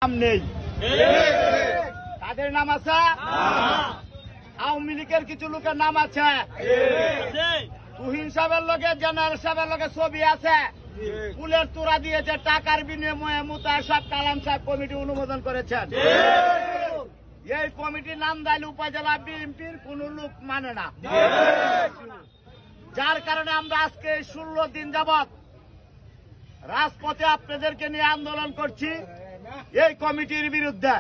নাম নেই, তাদের নাম আছে। আওয়ামী লীগের কিছু লোকের নাম আছে, তুহিন সাহেবের লগে জেনারেল সাহেবের লগে ছবি আছে, ফুলের তোড়া দিয়েছে, টাকার বিনিময়ে মুতার সাহেব কালাম সাহেব কমিটি অনুমোদন করেছেন। এই কমিটির নাম দাইল উপজেলা বিএনপির কোন লোক মানে না, যার কারণে আমরা আজকে 16 দিন যাবৎ রাজপথে আপনাদেরকে নিয়ে আন্দোলন করছি এই কমিটির বিরুদ্ধে।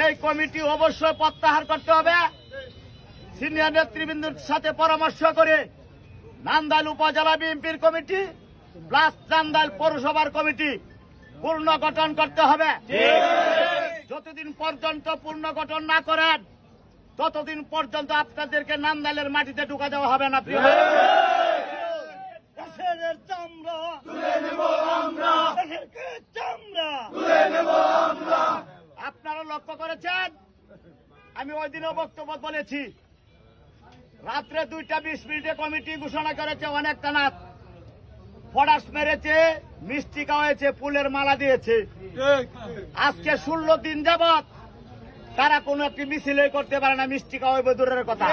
এই কমিটি অবশ্যই প্রত্যাহার করতে হবে। সিনিয়র নেতৃবৃন্দের সাথে পরামর্শ করে নান্দাইল উপজেলা বিএনপির কমিটি প্লাস নান্দাইল পৌরসভার কমিটি পুনর্গঠন করতে হবে। যতদিন পর্যন্ত পুনর্গঠন না করেন ততদিন পর্যন্ত আপনাদেরকে নান্দাইলের মাটিতে ঢুকা দেওয়া হবে না। প্রিয় আপনারা লক্ষ্য করেছেন, আমি ওই দিনও বক্তব্য বলেছি, রাত্রে 2:20 কমিটি ঘোষণা করেছে, অনেক তানাত ফরাস মেরেছে, মিষ্টি খাওয়াইছে, ফুলের মালা দিয়েছে। আজকে 16 দিন যাবৎ তারা কোন একটি মিছিল করতে পারে না, মিষ্টি খাওয়াইবে দূরের কথা।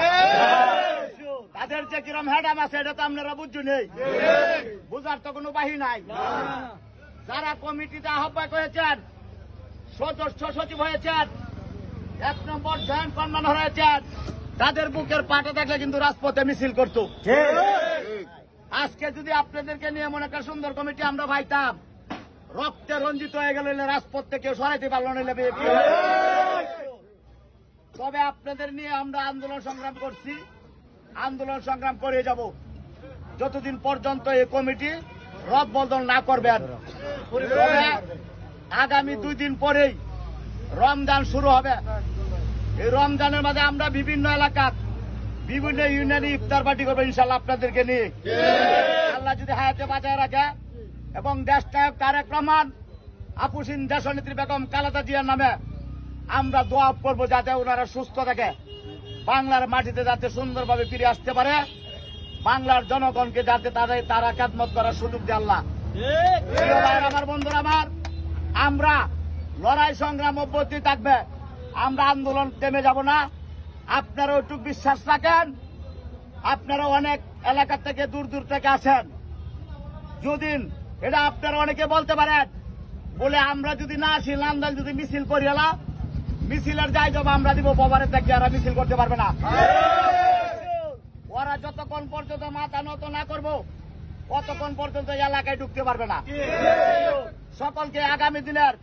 তাদের যে কিরম হ্যাডাম আছে এটা তো আপনারা বুঝু নেই, বুঝার তো কোনো বাহি নাই। যারা কমিটিতে আহ্বায়ক হয়েছেন, সদস্য সচিব হয়েছেন, 1 নম্বর জয়েন্ট কনভেনর হয়েছেন, তাদের বুকের পাটা থাকলে কিন্তু রাজপথে মিছিল করত। আজকে যদি আপনাদেরকে নিয়ে মনে একটা সুন্দর কমিটি আমরা পাইতাম, রক্তে রঞ্জিত হয়ে গেলে রাজপথ থেকে সরাইতে পারল না। তবে আপনাদের নিয়ে আমরা আন্দোলন সংগ্রাম করছি, আন্দোলন সংগ্রাম করে যাব যতদিন পর্যন্ত এই কমিটি রদ বদল না করবেন। আগামী 2 দিন পরেই রমজান শুরু হবে। এই রমজানের মাঝে আমরা বিভিন্ন এলাকা বিভিন্ন ইউনিয়নে ইফতার পার্টি করবো ইনশাল্লাহ আপনাদেরকে নিয়ে, আল্লাহ যদি হায়াতে বাঁচায় রাখে। এবং দেশ নায়ক তারেক রহমান, আপুসিন দেশনেত্রী বেগম খালেদা জিয়ার নামে আমরা দোয়া করবো যাতে ওনারা সুস্থ থাকে, বাংলার মাটিতে যাতে সুন্দরভাবে ফিরে আসতে পারে, বাংলার জনগণকে যাতে তারা খেদমত করার সুযোগ দেয় আল্লাহ। আমার বন্ধুরা আমার, আমরা লড়াই সংগ্রাম অব্যাহত থাকবে, আমরা আন্দোলন থেমে যাব না। আপনারা একটু বিশ্বাস রাখেন, আপনারা অনেক এলাকা থেকে দূর দূর থেকে আসেন, যদি এটা আপনারা অনেকে বলতে পারেন বলে আমরা যদি না আসি, নান্দাইল যদি মিছিল করি এলা, মিছিলের যাই যাব আমরা দিব বাবারে থেকে, আর মিছিল করতে পারবে না। ওরা যতক্ষণ পর্যন্ত মাথা নত না করবো ততক্ষণ পর্যন্ত এলাকায় ঢুকতে পারবে না। সকলকে আগামী দিনের